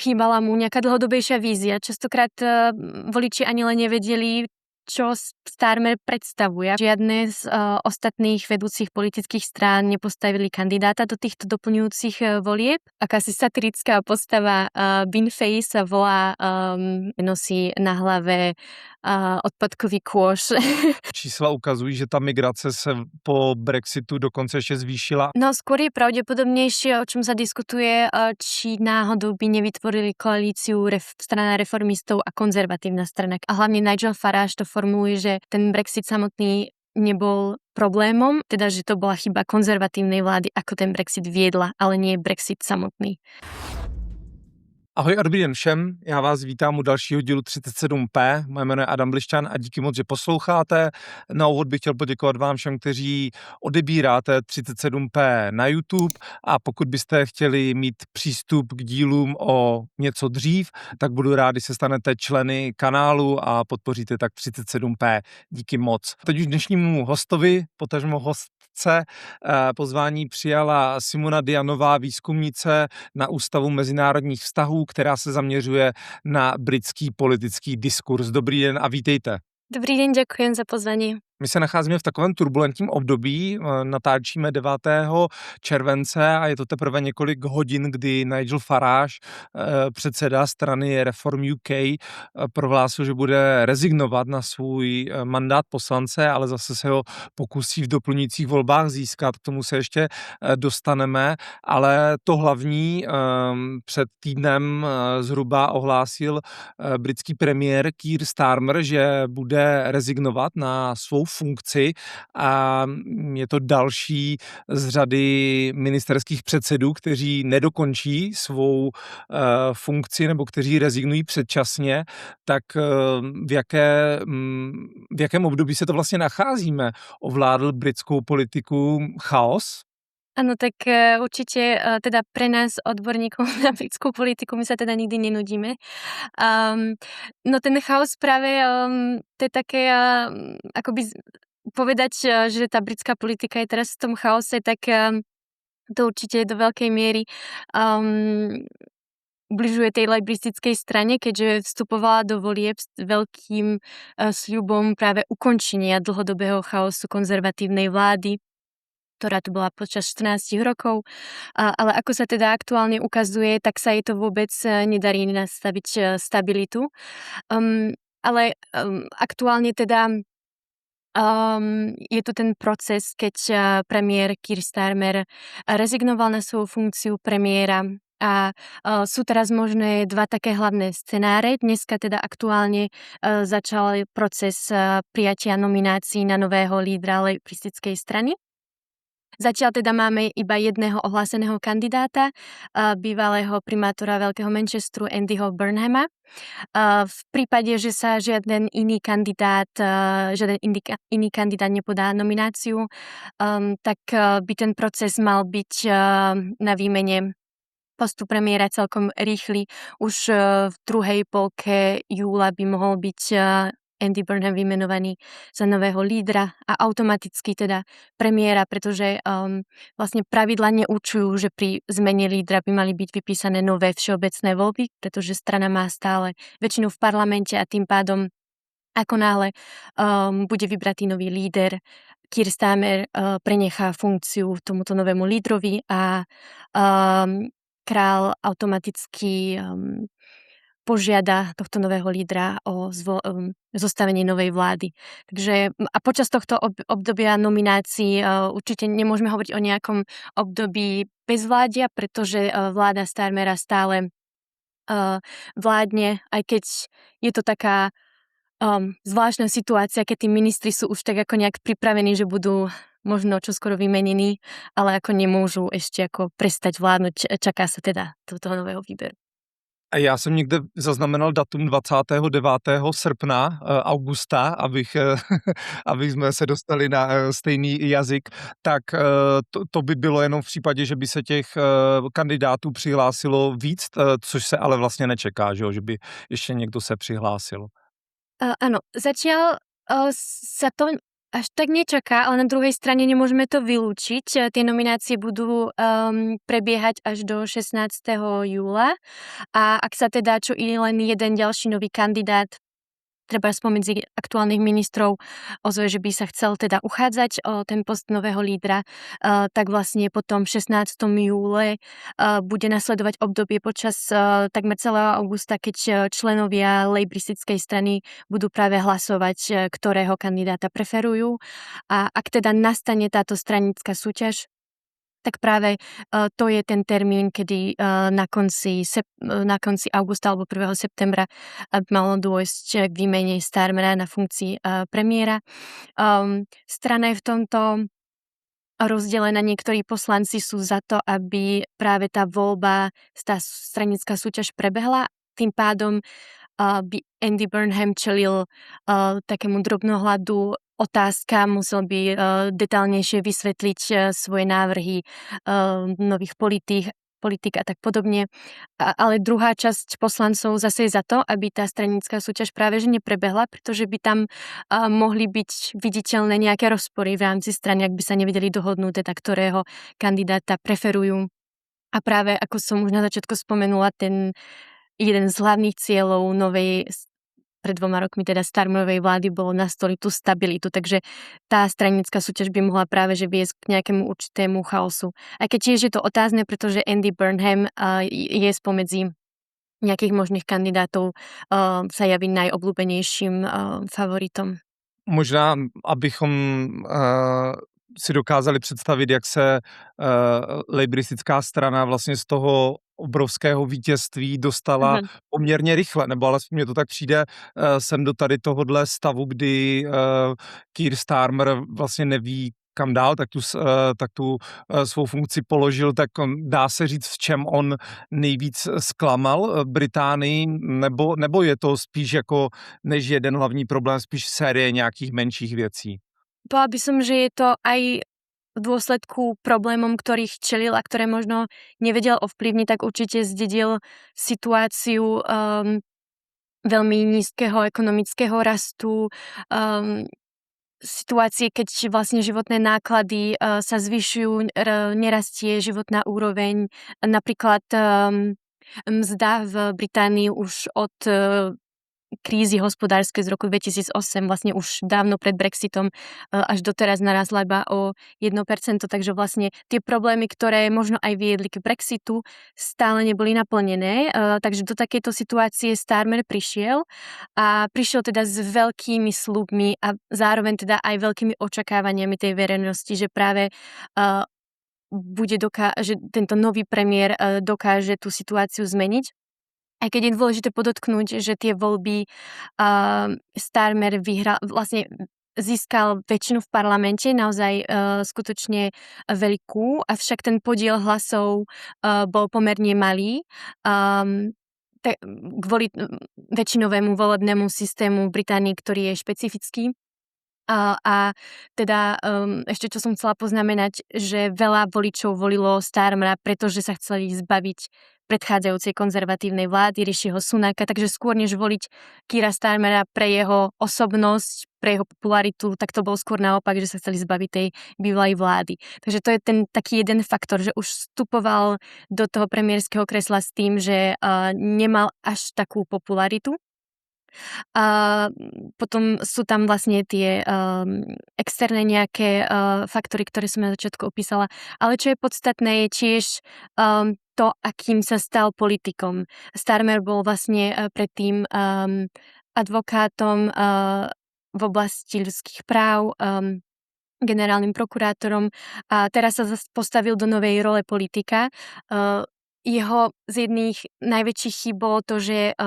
chýbala mu nejaká dlhodobejšia vízia. Častokrát voliči ani len nevedeli, čo Starmer predstavuje. Žiadne z ostatných vedúcich politických strán nepostavili kandidáta do týchto doplňujúcich volieb. Akási satirická postava Binfej sa volá, nosí na hlave odpadkový kôš. Čísla ukazují, že ta migrace se po Brexitu dokonce ještě zvýšila. No skôr je pravdepodobnejšie, o čom sa diskutuje, či náhodou by nevytvorili koalíciu strana reformistov a konzervatívna strana. A hlavne Nigel Farage to formuluje, že ten Brexit samotný nebol problémom, teda že to bola chyba konzervatívnej vlády, ako ten Brexit viedla, ale nie Brexit samotný. Ahoj a dobrý den všem, já vás vítám u dalšího dílu 37P, moje jméno je Adam Blišťan a díky moc, že posloucháte. Na úvod bych chtěl poděkovat vám všem, kteří odebíráte 37P na YouTube a pokud byste chtěli mít přístup k dílům o něco dřív, tak budu rád, když se stanete členy kanálu a podpoříte tak 37P. Díky moc. Teď už dnešnímu hostovi, potažmo hostce, pozvání přijala Simona Dianová, výzkumnice na Ústavu mezinárodních vztahů, která se zaměřuje na britský politický diskurs. Dobrý den a vítejte. Dobrý den, ďakujem za pozvanie. My se nacházíme v takovém turbulentním období, natáčíme 9. července a je to teprve několik hodin, kdy Nigel Farage, předseda strany Reform UK, prohlásil, že bude rezignovat na svůj mandát poslance, ale zase se ho pokusí v doplňujících volbách získat, k tomu se ještě dostaneme, ale to hlavní před týdnem zhruba ohlásil britský premiér Keir Starmer, že bude rezignovat na svou funkci a je to další z řady ministerských předsedů, kteří nedokončí svou funkci nebo kteří rezignují předčasně, tak v jakém období se to vlastně nacházíme? Ovládl britskou politiku chaos? Áno, tak určite teda pre nás odborníkov na britskú politiku my sa teda nikdy nenudíme. No ten chaos práve to je také akoby povedať, že tá britská politika je teraz v tom chaose, tak to určite do veľkej miery ubližuje tej lejbristickej strane, keďže vstupovala do volieb s veľkým sľubom práve ukončenia dlhodobého chaosu konzervatívnej vlády, ktorá tu bola počas 14 rokov, ale ako sa teda aktuálne ukazuje, tak sa jej to vôbec nedarí nastaviť stabilitu. Ale aktuálne teda je to ten proces, keď premiér Keir Starmer rezignoval na svoju funkciu premiéra a sú teraz možné dva také hlavné scenáre. Dneska teda aktuálne začal proces prijatia nominácií na nového lídra lejbristickej strany. Zatiaľ teda máme iba jedného ohláseného kandidáta, bývalého primátora Veľkého Manchesteru Andyho Burnhama. V prípade, že sa žiaden iný kandidát nepodá nomináciu, tak by ten proces mal byť na výmene postu premiéra celkom rýchly. Už v druhej polke júla by mohol byť Andy Burnham vymenovaný za nového lídra a automaticky teda premiéra, pretože vlastne pravidla neurčujú, že pri zmene lídra by mali byť vypísané nové všeobecné voľby, pretože strana má stále väčšinu v parlamente a tým pádom ako náhle bude vybratý nový líder, Keir Starmer prenechá funkciu tomuto novému lídrovi a král automaticky požiada tohto nového lídra o zostavenie novej vlády. Takže a počas tohto obdobia nominácií určite nemôžeme hovoriť o nejakom období bezvládia, pretože vláda Starmera stále vládne, aj keď je to taká zvláštna situácia, keď tí ministri sú už tak ako nejak pripravení, že budú možno čoskoro vymenení, ale ako nemôžu ešte ako prestať vládnuť. Čaká sa teda toho nového výberu. A já jsem někde zaznamenal datum 29. srpna, augusta, abych jsme se dostali na stejný jazyk, tak to by bylo jenom v případě, že by se těch kandidátů přihlásilo víc, což se ale vlastně nečeká, že by ještě někdo se přihlásil. Áno, zatiaľ sa to Až tak nečaká, ale na druhej strane nemôžeme to vylúčiť. Tie nominácie budú prebiehať až do 16. júla a ak sa teda čo i len jeden ďalší nový kandidát treba spomedzi aktuálnych ministrov ozve, že by sa chcel teda uchádzať o ten post nového lídra, tak vlastne potom v 16. júle bude nasledovať obdobie počas takmer celého augusta, keď členovia lejbristickej strany budú práve hlasovať, ktorého kandidáta preferujú. A ak teda nastane táto stranická súťaž, tak práve to je ten termín, kedy na konci augusta alebo 1. septembra by malo dôjsť k výmene Starmera na funkcii premiéra. Strana je v tomto rozdelená. Niektorí poslanci sú za to, aby práve tá voľba, tá stranická súťaž prebehla. Tým pádom by Andy Burnham čelil takému drobnohľadu otázka, musel by detailnejšie vysvetliť svoje návrhy nových politik a tak podobne. Ale druhá časť poslancov zase je za to, aby tá stranická súťaž práve že neprebehla, pretože by tam mohli byť viditeľné nejaké rozpory v rámci strany, ak by sa nevedeli dohodnúť, teda ktorého kandidáta preferujú. A práve, ako som už na začiatku spomenula, ten jeden z hlavných cieľov pred 2 rokmi teda Starmerovej vlády bolo nastoliť tú stabilitu, takže tá stranická súťaž by mohla práve že viesť k nejakému určitému chaosu. A keď tiež je to otázne, pretože Andy Burnham je spomedzi nejakých možných kandidátov sa javí najobľúbenejším favoritom. Možná, abychom si dokázali představit, jak se lejbristická strana vlastně z toho obrovského vítězství dostala poměrně rychle, nebo alespoň mně to tak přijde, sem do tady tohodle stavu, kdy Keir Starmer vlastně neví, kam dál, tak tu svou funkci položil, tak dá se říct, v čem on nejvíc zklamal Británii, nebo je to spíš jako než jeden hlavní problém, spíš série nějakých menších věcí? Povedala by som, že je to aj v dôsledku problémom, ktorých čelil a ktoré možno nevedel ovplyvniť, tak určite zdedil situáciu veľmi nízkeho ekonomického rastu, situácie, keď vlastne životné náklady sa zvyšujú, nerastie životná úroveň. Napríklad mzda v Británii už od krízy hospodárskej z roku 2008, vlastne už dávno pred Brexitom, až doteraz narastla iba o 1%, takže vlastne tie problémy, ktoré možno aj viedli k Brexitu, stále neboli naplnené, takže do takejto situácie Starmer prišiel a prišiel teda s veľkými sľubmi a zároveň teda aj veľkými očakávaniami tej verejnosti, že práve že tento nový premiér dokáže tú situáciu zmeniť. Aj keď je dôležité podotknúť, že tie voľby Starmer získal väčšinu v parlamente, naozaj skutočne veľkú, avšak ten podiel hlasov bol pomerne malý. Kvôli väčšinovému volebnému systému v Británii, ktorý je špecifický. A teda ešte čo som chcela poznamenať, že veľa voličov volilo Starmera, pretože sa chceli zbaviť predchádzajúcej konzervatívnej vlády Rishiho Sunaka, takže skôr než voliť Keira Starmera pre jeho osobnosť, pre jeho popularitu, tak to bol skôr naopak, že sa chceli zbaviť tej bývalej vlády. Takže to je ten taký jeden faktor, že už vstupoval do toho premiérskeho kresla s tým, že nemal až takú popularitu. A potom sú tam vlastne tie externé nejaké faktory, ktoré som na začiatku opísala. Ale čo je podstatné, je tiež to, akým sa stal politikom. Starmer bol vlastne predtým advokátom v oblasti ľudských práv, generálnym prokurátorom a teraz sa postavil do novej role politika. Jeho z jedných najväčších chýb bolo to, že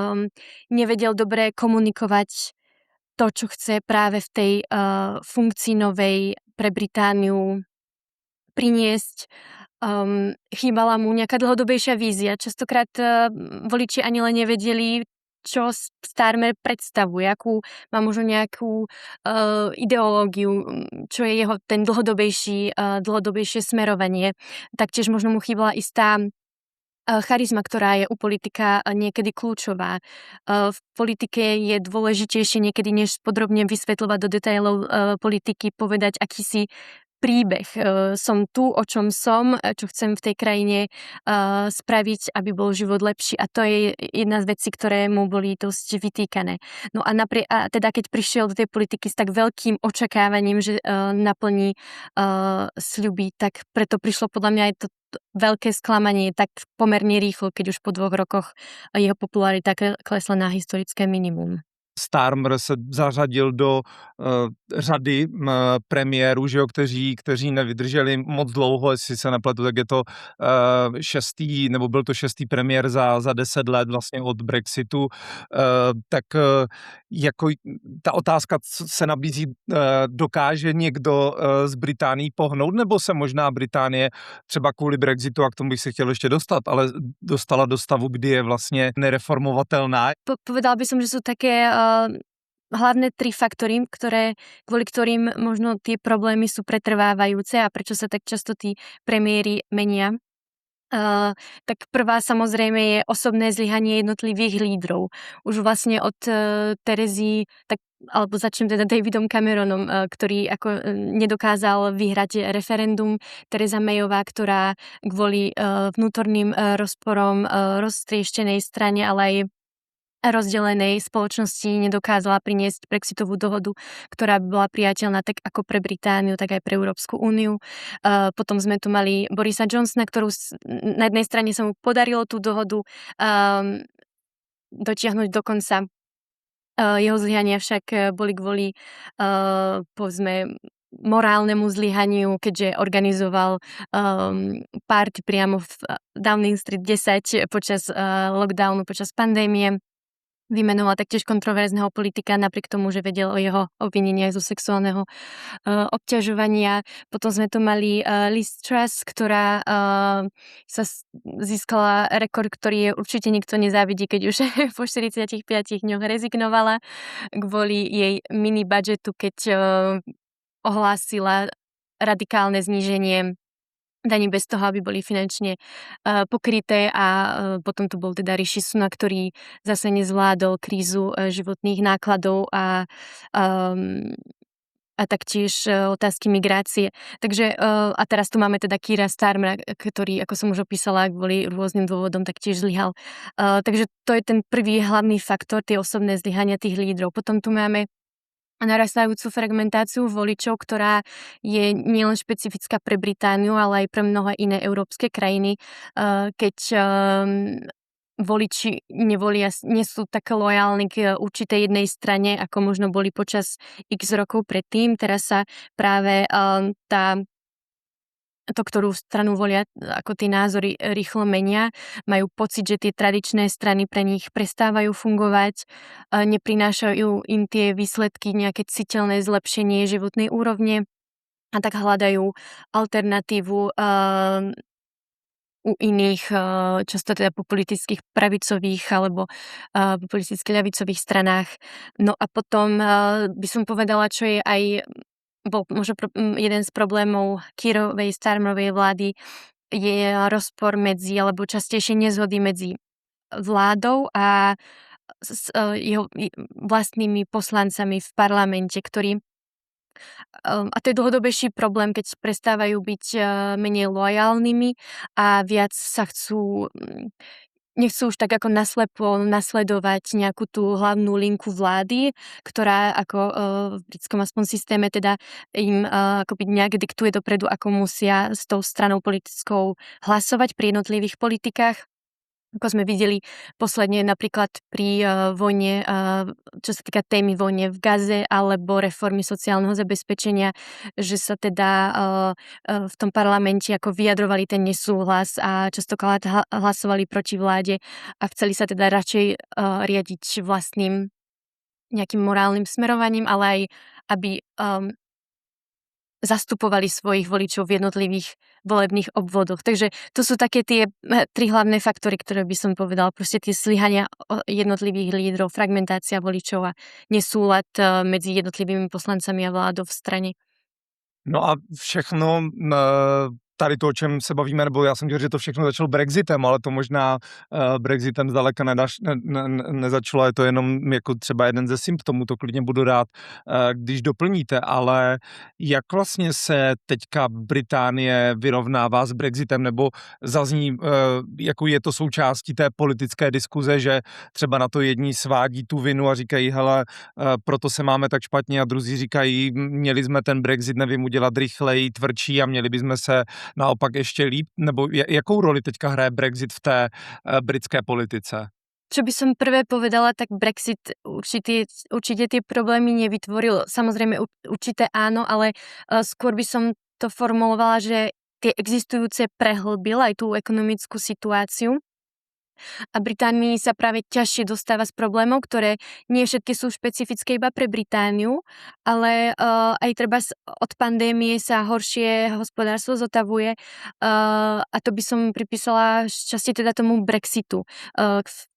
nevedel dobre komunikovať to, čo chce práve v tej funkcii novej pre Britániu priniesť. Chýbala mu nejaká dlhodobejšia vízia. Častokrát voliči ani len nevedeli, čo Starmer predstavuje, akú má možno nejakú ideológiu, čo je jeho ten dlhodobejšie smerovanie. Taktiež možno mu chýbala istá charizma, ktorá je u politika niekedy kľúčová. V politike je dôležitejšie niekedy, než podrobne vysvetľovať do detailov politiky, povedať akýsi príbeh. Som tu, o čom som, čo chcem v tej krajine spraviť, aby bol život lepší. A to je jedna z vecí, ktoré mu boli dosť vytýkané. No a teda keď prišiel do tej politiky s tak veľkým očakávaním, že naplní sľuby, tak preto prišlo podľa mňa aj to veľké sklamanie tak pomerne rýchlo, keď už po 2 rokoch jeho popularita klesla na historické minimum. Starmer se zařadil do řady premiérů, že jo, kteří nevydrželi moc dlouho, jestli se nepletu, tak je to 6. nebo byl to 6. premiér za 10 let vlastně od Brexitu, tak jako ta otázka se nabízí, dokáže někdo z Británií pohnout, nebo se možná Británie třeba kvůli Brexitu, a k tomu bych se chtěl ještě dostat, ale dostala do stavu, kdy je vlastně nereformovatelná. Povedala by som, že sú také hlavné 3 faktory, kvôli ktorým možno tie problémy sú pretrvávajúce a prečo sa tak často tí premiéri menia. Tak prvá samozrejme je osobné zlyhanie jednotlivých lídrov. Už vlastne od Terezy, alebo začnem teda Davidom Cameronom, ktorý ako nedokázal vyhrať referendum, Theresa Mayová, ktorá kvôli vnútorným rozporom roztrieštenej strane, ale aj rozdelenej spoločnosti nedokázala priniesť Brexitovú dohodu, ktorá by bola priateľná tak ako pre Britániu, tak aj pre Európsku úniu. Potom sme tu mali Borisa Johnsona, na jednej strane sa mu podarilo tú dohodu dotiahnuť do konca. Jeho zlyhania však boli kvôli povedzme morálnemu zlyhaniu, keďže organizoval party priamo v Downing Street 10 počas lockdownu, počas pandémie. Vymenoval taktiež kontroverzného politika, napriek tomu, že vedel o jeho obvineniach zo sexuálneho obťažovania. Potom sme tu mali Liz Truss, ktorá získala rekord, ktorý je určite nikto nezávidí, keď už po 45 dňoch rezignovala kvôli jej mini budžetu, keď ohlásila radikálne zníženie daní bez toho, aby boli finančne pokryté a potom tu bol teda Rishi Sunak, ktorý zase nezvládol krízu životných nákladov a taktiež otázky migrácie. Takže a teraz tu máme teda Keira Starmera, ktorý, ako som už opísala, kvôli rôznym dôvodom taktiež zlyhal. Takže to je ten prvý hlavný faktor, tie osobné zlyhania tých lídrov. Potom tu máme narastajúcu fragmentáciu voličov, ktorá je nielen špecifická pre Britániu, ale aj pre mnohé iné európske krajiny, keď voliči nie sú tak lojálni k určitej jednej strane, ako možno boli počas x rokov predtým. Teraz sa práve ktorú stranu volia, ako tie názory rýchlo menia, majú pocit, že tie tradičné strany pre nich prestávajú fungovať, neprinášajú im tie výsledky, nejaké citeľné zlepšenie životnej úrovne a tak hľadajú alternatívu u iných, často teda populistických pravicových alebo populistických ľavicových stranách. No a potom by som povedala, čo je aj bol možno jeden z problémov Keirovej, Starmerovej vlády je rozpor alebo častejšie nezhody medzi vládou a jeho vlastnými poslancami v parlamente, ktorí a to je dlhodobejší problém, keď prestávajú byť menej lojálnymi a viac sa nechcú už tak ako naslepo nasledovať nejakú tú hlavnú linku vlády, ktorá ako v britskom aspoň systéme teda im akoby nejak diktuje dopredu, ako musia s tou stranou politickou hlasovať pri jednotlivých politikách. Ako sme videli posledne napríklad pri vojne, čo sa týka témy vojne v Gaze alebo reformy sociálneho zabezpečenia, že sa teda v tom parlamente ako vyjadrovali ten nesúhlas a častokrát hlasovali proti vláde a chceli sa teda radšej riadiť vlastným nejakým morálnym smerovaním, ale aj aby zastupovali svojich voličov v jednotlivých volebných obvodoch. Takže to sú také tie 3 hlavné faktory, ktoré by som povedala. Proste tie zlyhania jednotlivých lídrov, fragmentácia voličov a nesúlad medzi jednotlivými poslancami a vládou v strane. No a všechno tady to, o čem se bavíme, nebo já jsem chtěl, že to všechno začalo Brexitem, ale to možná Brexitem zdaleka nezačalo, je to jenom jako třeba jeden ze symptomů, to klidně budu rád, když doplníte, ale jak vlastně se teďka Británie vyrovnává s Brexitem, nebo zazní, jako je to součástí té politické diskuze, že třeba na to jedni svádí tu vinu a říkají, hele, proto se máme tak špatně, a druzí říkají, měli jsme ten Brexit, nevím, udělat rychleji, tvrdší a měli bychom se naopak ještě líp, nebo jakou roli teďka hraje Brexit v té britské politice? Čo by som prvé povedala, tak Brexit určite tie problémy nevytvoril. Samozrejme určité áno, ale skôr by som to formulovala, že tie existujúce prehlbil aj tú ekonomickú situáciu. A Británii sa práve ťažšie dostáva z problémov, ktoré nie všetky sú špecifické iba pre Britániu, ale aj treba od pandémie sa horšie hospodárstvo zotavuje a to by som pripísala šťastie teda tomu Brexitu.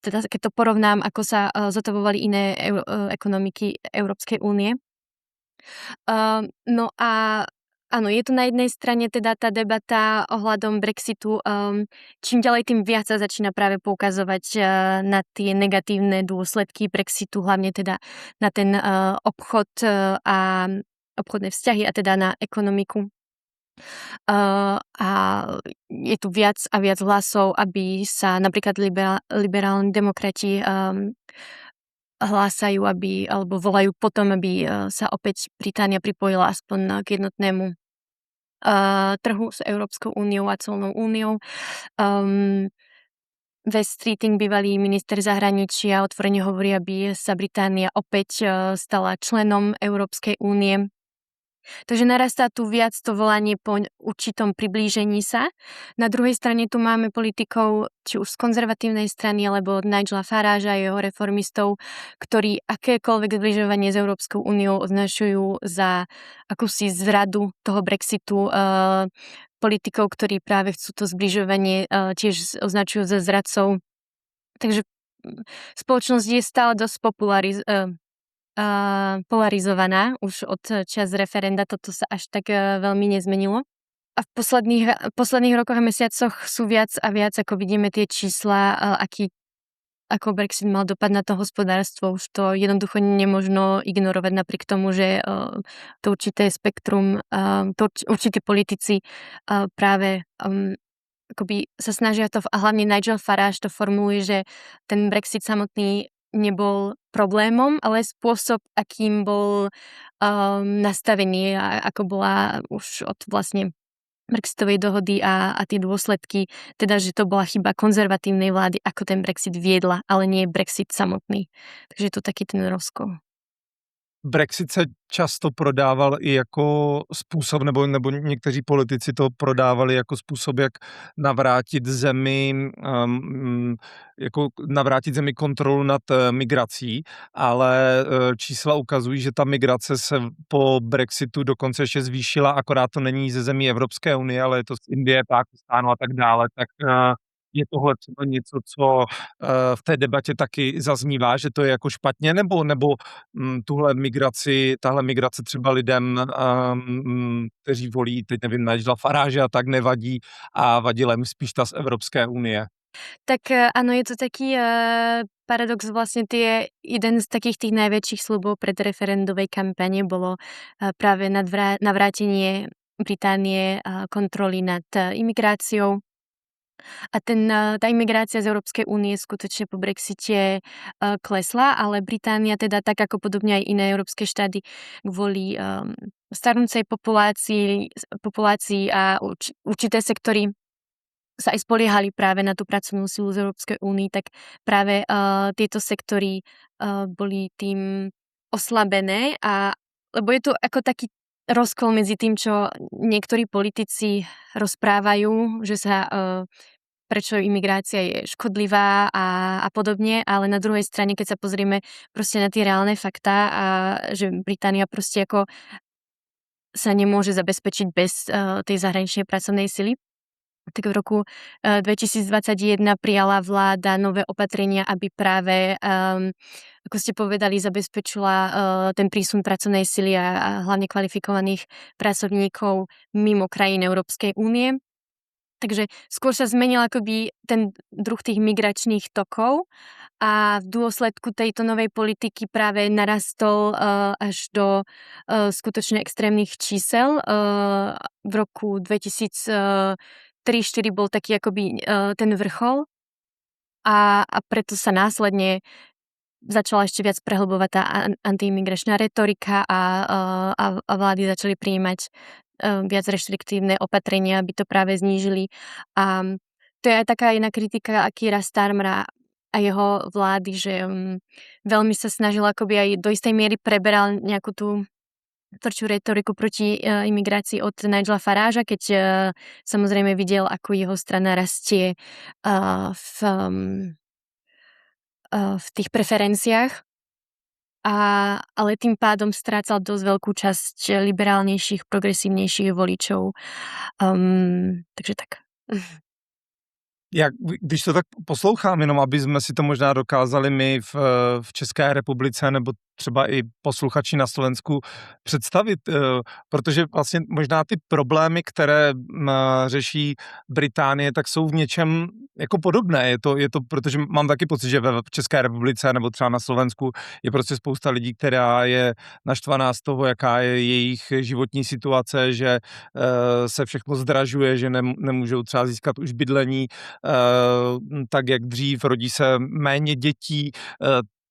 Teda keď to porovnám, ako sa zotavovali iné ekonomiky Európskej únie. No a áno, je tu na jednej strane teda tá debata ohľadom Brexitu. Čím ďalej, tým viac sa začína práve poukazovať na tie negatívne dôsledky Brexitu, hlavne teda na ten obchod a obchodné vzťahy a teda na ekonomiku. A je tu viac a viac hlasov, aby sa napríklad liberálni demokrati hlásajú, alebo volajú potom, aby sa opäť Británia pripojila aspoň k jednotnému trhu s Európskou úniou a colnou úniou. Wes Streeting, bývalý minister zahraničia, otvorene hovorí, aby sa Británia opäť stala členom Európskej únie. Takže narastá tu viac to volanie po určitom priblížení sa. Na druhej strane tu máme politikov, či už z konzervatívnej strany, alebo od Nigela Faragea a jeho reformistov, ktorí akékoľvek zbližovanie s Európskou úniou označujú za akúsi zradu toho Brexitu. Politikov, ktorí práve chcú to zbližovanie, tiež označujú za zradcov. Takže spoločnosť je stále dosť polarizovaná už od čas referenda, toto sa až tak veľmi nezmenilo. A v posledných rokoch a mesiacoch sú viac a viac, ako vidíme tie čísla, ako Brexit mal dopad na to hospodárstvo. Už to jednoducho nemožno ignorovať napriek tomu, že to určité spektrum, určití politici práve akoby sa snažia to, a hlavne Nigel Farage to formuluje, že ten Brexit samotný nebol problémom, ale spôsob, akým bol nastavený a ako bola už od vlastne Brexitovej dohody a tie dôsledky, teda, že to bola chyba konzervatívnej vlády, ako ten Brexit viedla, ale nie Brexit samotný. Takže je to taký ten rozkol. Brexit se často prodával i jako způsob, nebo někteří politici to prodávali jako způsob, jak navrátit zemi kontrolu nad migrací, ale čísla ukazují, že ta migrace se po Brexitu dokonce ještě zvýšila, akorát to není ze zemí Evropské unie, ale je to z Indie, Pákistánu a tak dále, tak je tohle třeba něco, co v té debatě taky zaznívá, že to je jako špatně, nebo tahle migrace třeba lidem, kteří volí, teď nevím, Nigela Farage a tak nevadí a vadila jim spíš ta z Evropské unie? Tak áno, je to taký paradox, vlastne jeden z takých tých najväčších sľubov pred referendovej kampane bolo práve navrátenie Británie kontroly nad imigráciou. A tá imigrácia z Európskej únie skutočne po Brexite klesla, ale Británia teda tak ako podobne aj iné európske štáty kvôli starnúcej populácii a určité sektory sa aj spoliehali práve na tú pracovnú silu z Európskej únie, tak práve tieto sektory boli tým oslabené, lebo je to ako taký rozkol medzi tým, čo niektorí politici rozprávajú, že sa prečo imigrácia je škodlivá a podobne, ale na druhej strane, keď sa pozrieme proste na tie reálne faktá a že Británia proste ako sa nemôže zabezpečiť bez tej zahraničnej pracovnej sily, tak v roku 2021 prijala vláda nové opatrenia, aby práve, ako ste povedali, zabezpečila ten prísun pracovnej sily a hlavne kvalifikovaných pracovníkov mimo krajín Európskej únie. Takže skôr sa zmenil akoby ten druh tých migračných tokov a v dôsledku tejto novej politiky práve narastol až do skutočne extrémnych čísel. V roku 2003-2004 bol taký akoby ten vrchol a preto sa následne začala ešte viac prehlbovať tá antiimigračná retorika a vlády začali prijímať viac reštriktívne opatrenia, aby to práve znížili. A to je aj taká jedna kritika Keira Starmera a jeho vlády, že veľmi sa snažil akoby aj do istej miery preberal nejakú tú tvrdšiu retoriku proti imigrácii od Nigela Faragea, keď samozrejme videl, ako jeho strana rastie v tých preferenciách. Ale tým pádom strácal dosť veľkú časť liberálnejších, progresívnejších voličov. Takže tak. Když to tak poslouchám, jenom aby jsme si to možná dokázali my v České republice nebo třeba i posluchači na Slovensku představit, protože vlastně možná ty problémy, které řeší Británie, tak jsou v něčem jako podobné. Je to, protože mám taky pocit, že v České republice nebo třeba na Slovensku je prostě spousta lidí, která je naštvaná z toho, jaká je jejich životní situace, že se všechno zdražuje, že nemůžou třeba získat už bydlení tak, jak dřív, rodí se méně dětí.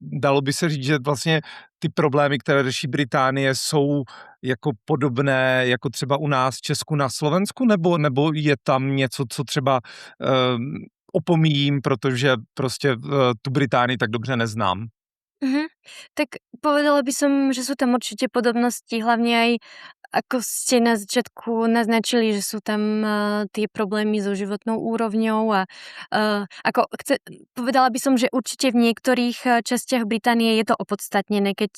Dalo by se říct, že vlastně ty problémy, které řeší Británie, jsou jako podobné jako třeba u nás v Česku na Slovensku, nebo je tam něco, co třeba opomíjím, protože prostě tu Británii tak dobře neznám? Tak povedala by som, že sú tam určite podobnosti, hlavne aj ako ste na začiatku naznačili, že sú tam tie problémy so životnou úrovňou a povedala by som, že určite v niektorých častiach Británie je to opodstatnené, keď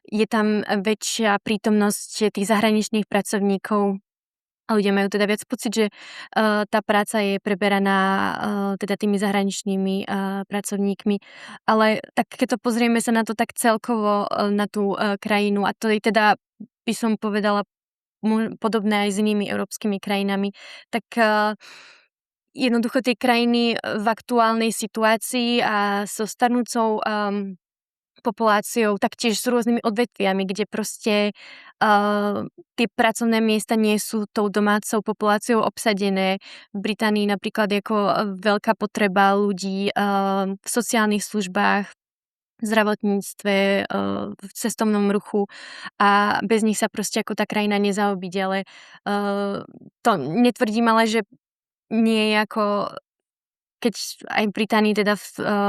je tam väčšia prítomnosť tých zahraničných pracovníkov. A ľudia majú teda viac pocit, že tá práca je preberaná teda tými zahraničnými pracovníkmi. Ale tak keď to pozrieme sa na to tak celkovo, na tú krajinu, a to je teda, by som povedala, podobné aj s inými európskymi krajinami, tak jednoducho tie krajiny v aktuálnej situácii a so starnúcou populáciou, taktiež s rôznymi odvetviami, kde proste tie pracovné miesta nie sú tou domácou populáciou obsadené. V Británii napríklad ako veľká potreba ľudí v sociálnych službách, v zdravotníctve, v cestovnom ruchu a bez nich sa proste ako tá krajina nezaobíde, ale to netvrdím, ale že nie je ako keď aj v Británii teda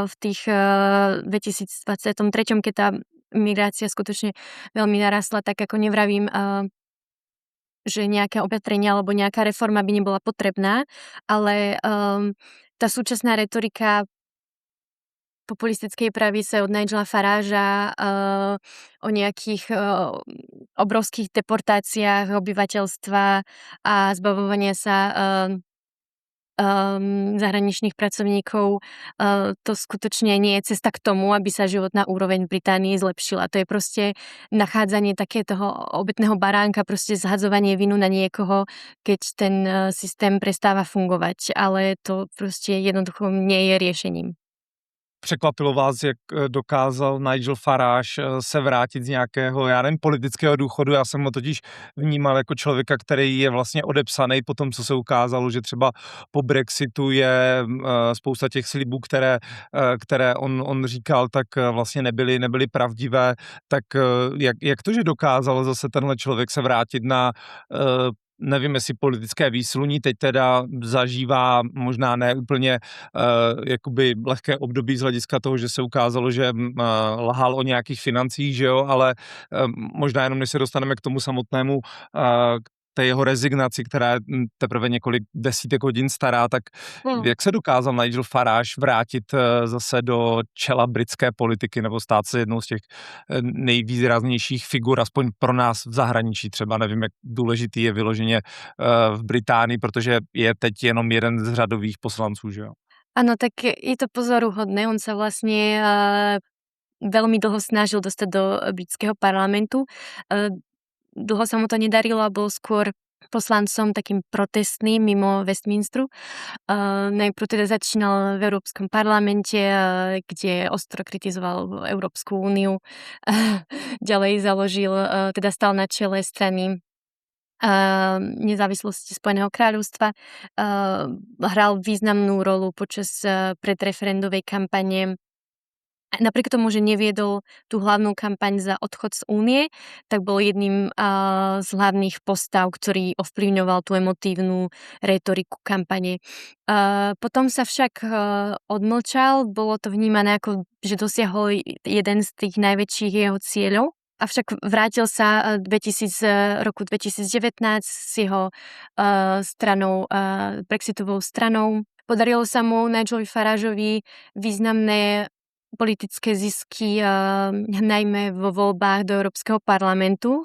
v tých 2023, keď tá migrácia skutočne veľmi narastla, tak ako nevravím, že nejaké opatrenia alebo nejaká reforma by nebola potrebná, ale tá súčasná retorika populistickej pravice od Nigela Faragea o nejakých obrovských deportáciách obyvateľstva a zbavovania sa zahraničných pracovníkov, to skutočne nie je cesta k tomu, aby sa životná úroveň v Británii zlepšila. To je proste nachádzanie takého obetného baránka, proste zhadzovanie vinu na niekoho, keď ten systém prestáva fungovať. Ale to proste jednoducho nie je riešením. Překvapilo vás, jak dokázal Nigel Farage se vrátit z nějakého, já nevím, politického důchodu? Já jsem ho totiž vnímal jako člověka, který je vlastně odepsaný po tom, co se ukázalo, že třeba po Brexitu je spousta těch slibů, které on říkal, tak vlastně nebyly pravdivé. Tak jak to, že dokázal zase tenhle člověk se vrátit na nevím, jestli politické výsluní, teď teda zažívá možná ne úplně jakoby lehké období z hlediska toho, že se ukázalo, že lhal o nějakých financích, že jo, ale možná jenom než se dostaneme k tomu samotnému, té jeho rezignaci, která je teprve několik desítek hodin stará, tak jak se dokázal Nigel Farage vrátit zase do čela britské politiky nebo stát se jednou z těch nejvýraznějších figur, aspoň pro nás v zahraničí třeba, nevím, jak důležitý je vyloženě v Británii, protože je teď jenom jeden z řadových poslanců, že jo? Áno, tak je to pozoruhodné. On sa vlastne veľmi dlho snažil dostať do britského parlamentu. Dlho sa mu to nedarilo a bol skôr poslancom takým protestným mimo Westminsteru. Najprv teda začínal v Európskom parlamente, kde ostro kritizoval Európsku úniu. Ďalej založil, teda stal na čele strany nezávislosti Spojeného kráľovstva. Hral významnú rolu počas predreferendovej kampane. Napriek tomu, že neviedol tú hlavnú kampaň za odchod z únie, tak bol jedným z hlavných postav, ktorý ovplyvňoval tú emotívnu retoriku kampane. Potom sa však odmlčal, bolo to vnímané ako, že dosiahol jeden z tých najväčších jeho cieľov. Avšak vrátil sa roku 2019 s jeho stranou, Brexitovou stranou. Podarilo sa mu Nigelovi Farageovi významné politické zisky, najmä vo voľbách do Európskeho parlamentu.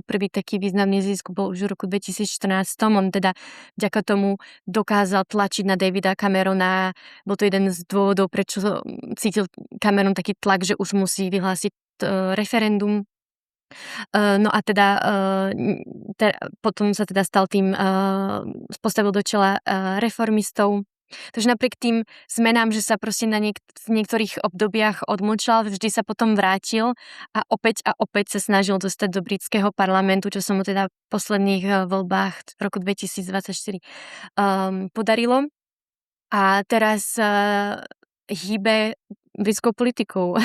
Prvý taký významný zisk bol už v roku 2014. On teda vďaka tomu dokázal tlačiť na Davida Camerona. Bol to jeden z dôvodov, prečo cítil Cameron taký tlak, že už musí vyhlásiť referendum. No a teda potom sa teda stal tým, postavil do čela reformistov. Takže napriek tým zmenám, že sa proste v niektorých obdobiach odmlčal, vždy sa potom vrátil a opäť sa snažil dostať do britského parlamentu, čo sa mu teda v posledných voľbách v roku 2024 podarilo. A teraz hýbe britskou politikou.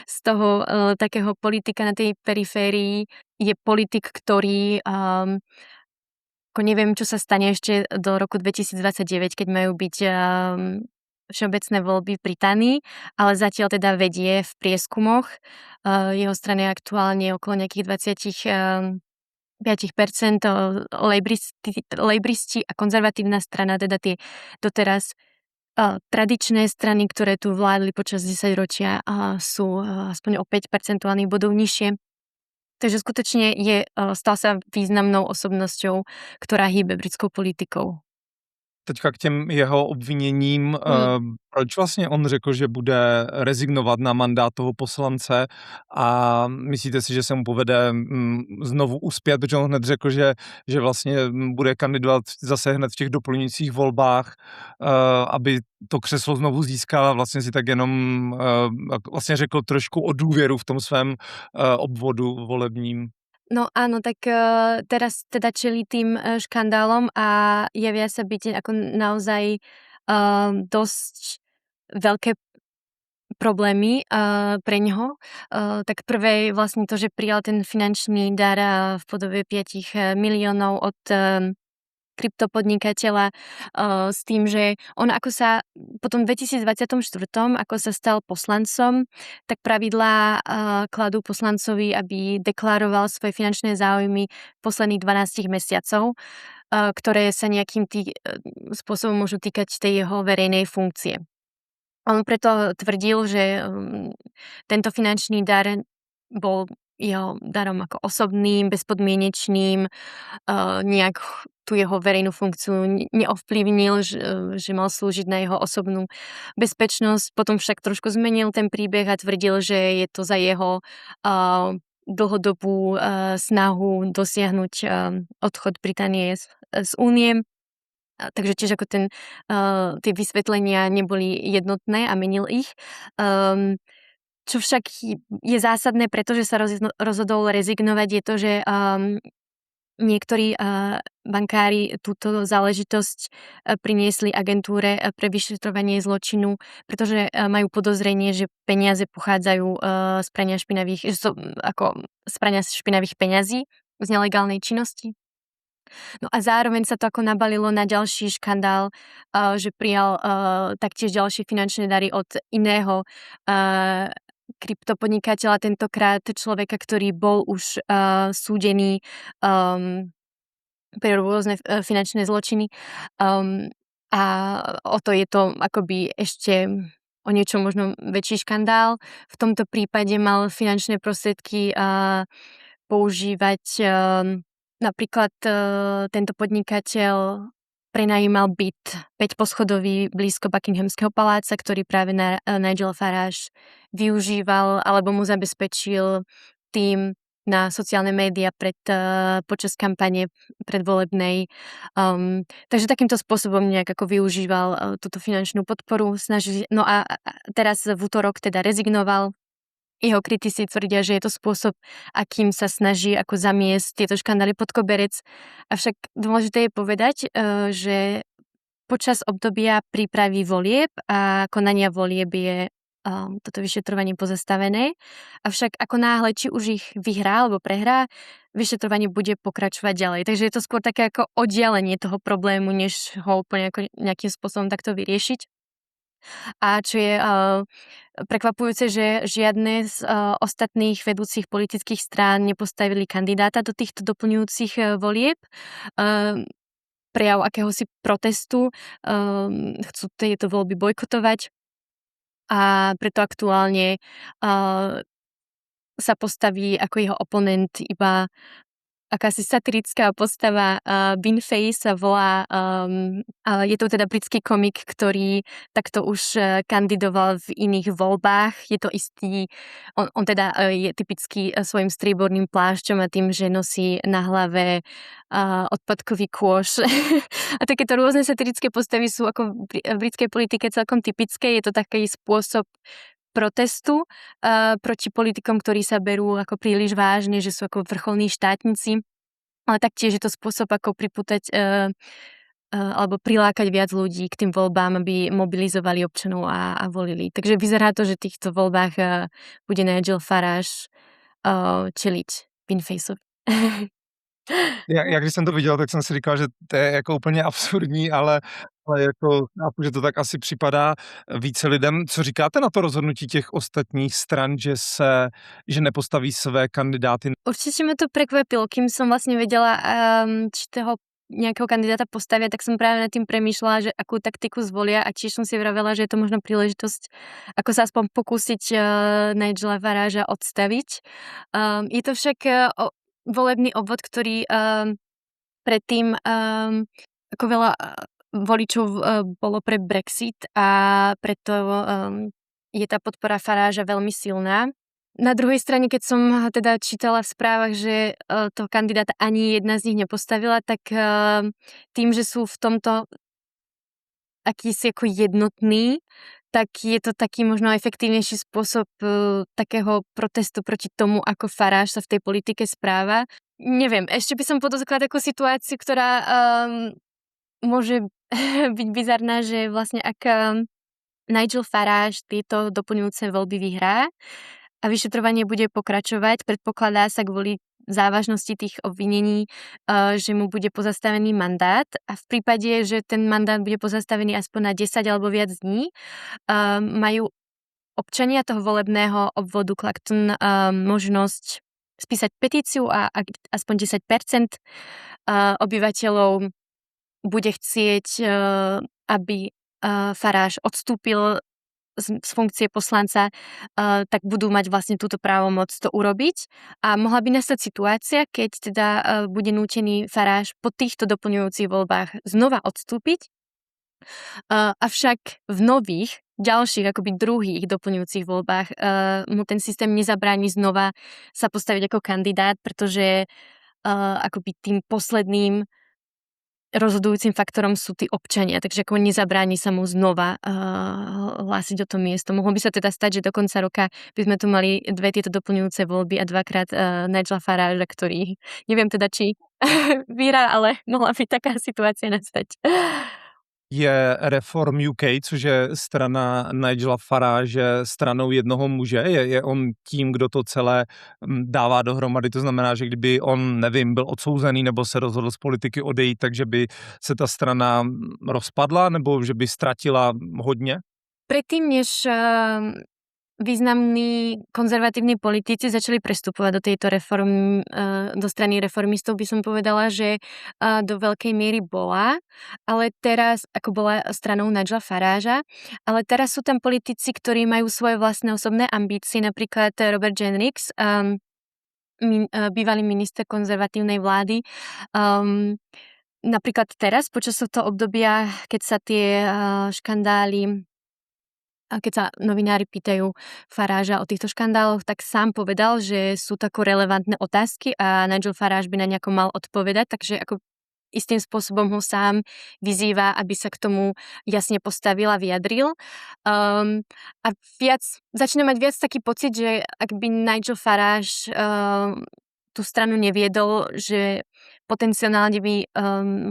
Z toho takého politika na tej periférii je politik, ktorý ako neviem, čo sa stane ešte do roku 2029, keď majú byť všeobecné voľby v Británii, ale zatiaľ teda vedie v prieskumoch. Jeho strana je aktuálne okolo nejakých 25%, lejbristi a konzervatívna strana, teda tie doteraz tradičné strany, ktoré tu vládli počas 10 ročia, sú aspoň o 5 percentuálnych bodov nižšie. Takže skutočne stal sa významnou osobnosťou, ktorá hýbe britskou politikou. Teďka k těm jeho obviněním. Proč vlastně on řekl, že bude rezignovat na mandát toho poslance a myslíte si, že se mu povede znovu uspět, protože on hned řekl, že vlastně bude kandidovat zase hned v těch doplňujících volbách, aby to křeslo znovu získal a vlastně si tak jenom vlastně řekl trošku o důvěru v tom svém obvodu volebním. No áno, tak teraz teda čelí tým škandálom a javia sa byť ako naozaj dosť veľké problémy pre ňoho. Tak prvé je vlastne to, že prijal ten finančný dar v podobe 5 miliónov od kryptopodnikateľa s tým, že on ako sa potom v 2024, ako sa stal poslancom, tak pravidlá kladú poslancovi, aby deklaroval svoje finančné záujmy v posledných 12 mesiacov, ktoré sa nejakým spôsobom môžu týkať tej jeho verejnej funkcie. On preto tvrdil, že tento finančný dar bol jeho darom ako osobným, bezpodmienečným, nejak tú jeho verejnú funkciu neovplyvnil, že mal slúžiť na jeho osobnú bezpečnosť. Potom však trošku zmenil ten príbeh a tvrdil, že je to za jeho dlhodobú snahu dosiahnuť odchod Británie z únie. Takže tiež ako tie vysvetlenia neboli jednotné a menil ich. Čo však je zásadné, pretože sa rozhodol rezignovať, je to, že niektorí bankári túto záležitosť priniesli agentúre pre vyšetrovanie zločinu, pretože majú podozrenie, že peniaze pochádzajú z prania špinavých peňazí z nelegálnej činnosti. No a zároveň sa to ako nabalilo na ďalší škandál, že prijal taktiež ďalšie finančné dary od iného kryptopodnikateľa, tentokrát človeka, ktorý bol už súdený pre rôzne finančné zločiny. A o to je to akoby ešte o niečo možno väčší škandál. V tomto prípade mal finančné prostriedky používať napríklad tento podnikateľ prenajímal byt 5-poschodový blízko Buckinghamského paláca, ktorý práve Nigel Farage využíval alebo mu zabezpečil tým, na sociálne médiá počas kampane predvolebnej. Takže takýmto spôsobom nejak ako využíval túto finančnú podporu. No a teraz v útorok teda rezignoval. Jeho kritici tvrdia, že je to spôsob, akým sa snaží ako zamiesť tieto škandály pod koberec. Avšak dôležité je povedať, že počas obdobia prípravy volieb a konania volieb je toto vyšetrovanie pozastavené. Avšak ako náhle, či už ich vyhrá alebo prehrá, vyšetrovanie bude pokračovať ďalej. Takže je to skôr také ako oddialenie toho problému, než ho úplne ako nejakým spôsobom takto vyriešiť. A čo je prekvapujúce, že žiadne z ostatných vedúcich politických strán nepostavili kandidáta do týchto doplňujúcich volieb. Prejav akéhosi protestu, chcú tieto voľby bojkotovať a preto aktuálne sa postaví ako jeho oponent iba akási satirická postava Binface sa volá. Je to teda britský komik, ktorý takto už kandidoval v iných voľbách. Je to istý, on teda je typický svojim strieborným plášťom a tým, že nosí na hlave odpadkový kôš. A takéto rôzne satirické postavy sú ako v britskej politike celkom typické. Je to taký spôsob protestu proti politikom, ktorí sa berú ako príliš vážne, že sú ako vrcholní štátnici, ale taktiež je to spôsob, ako pripútať alebo prilákať viac ľudí k tým voľbám, aby mobilizovali občanov a volili. Takže vyzerá to, že v týchto voľbách bude Nigel Farage čeliť Binfaceovi. Já když jsem to viděl, tak jsem si říkal, že to je jako úplně absurdní, ale jako chápu, že to tak asi připadá více lidem. Co říkáte na to rozhodnutí těch ostatních stran, že nepostaví své kandidáty? Určite ma to prekvapilo, kým som vlastne vedela, či toho nejakého kandidáta postavia, tak som práve nad tým premýšľala, že akú taktiku zvolia a tiež som si vravela, že je to možno príležitosť, ako sa aspoň pokúsiť Nigela Faragea odstaviť. Je to však volebný obvod, ktorý predtým ako veľa voličov bolo pre Brexit a preto je tá podpora Faragea veľmi silná. Na druhej strane, keď som teda čítala v správach, že toho kandidáta ani jedna z nich nepostavila, tak tým, že sú v tomto akýsi ako jednotný, tak je to taký možno efektívnejší spôsob takého protestu proti tomu, ako Farage sa v tej politike správa. Neviem, ešte by som podotkla takú situáciu, ktorá môže byť bizarná, že vlastne ak Nigel Farage tieto doplňujúce voľby vyhrá a vyšetrovanie bude pokračovať, predpokladá sa kvôli závažnosti tých obvinení, že mu bude pozastavený mandát a v prípade, že ten mandát bude pozastavený aspoň na 10 alebo viac dní, majú občania toho volebného obvodu Clacton možnosť spísať petíciu a aspoň 10% obyvateľov bude chcieť, aby Farage odstúpil z funkcie poslanca, tak budú mať vlastne túto právomoc to urobiť. A mohla by nastať situácia, keď teda bude nútený Farage po týchto doplňujúcich voľbách znova odstúpiť. Avšak v nových, ďalších, akoby druhých doplňujúcich voľbách mu ten systém nezabráni znova sa postaviť ako kandidát, pretože akoby tým posledným rozhodujúcim faktorom sú tí občania, takže ako nezabráni sa mu znova hlásiť o to miesto. Mohlo by sa teda stať, že do konca roka by sme tu mali dve tieto doplňujúce voľby a dvakrát Nigela Faragea, ktorý neviem teda, či vyhrá, ale mohla by taká situácia nastať. Je Reform UK, což je strana Nigela Farage, stranou jednoho muže. Je on tím, kdo to celé dává dohromady. To znamená, že kdyby on, nevím, byl odsouzený nebo se rozhodl z politiky odejít, takže by se ta strana rozpadla nebo že by ztratila hodně? Predtým, než významní konzervatívni politici začali prestupovať do tejto do strany reformistov, by som povedala, že do veľkej miery bola, ale teraz, ako bola stranou Nigela Faragea, ale teraz sú tam politici, ktorí majú svoje vlastné osobné ambície, napríklad Robert Jenrick, bývalý minister konzervatívnej vlády. Napríklad teraz, počas tohto obdobia, keď sa tie škandály A keď sa novinári pýtajú Faraža o týchto škandáloch, tak sám povedal, že sú to ako relevantné otázky a Nigel Farage by na nejako mal odpovedať, takže ako istým spôsobom ho sám vyzýva, aby sa k tomu jasne postavil a vyjadril. A začne mať viac taký pocit, že ak by Nigel Farage tú stranu neviedol, že potenciálne by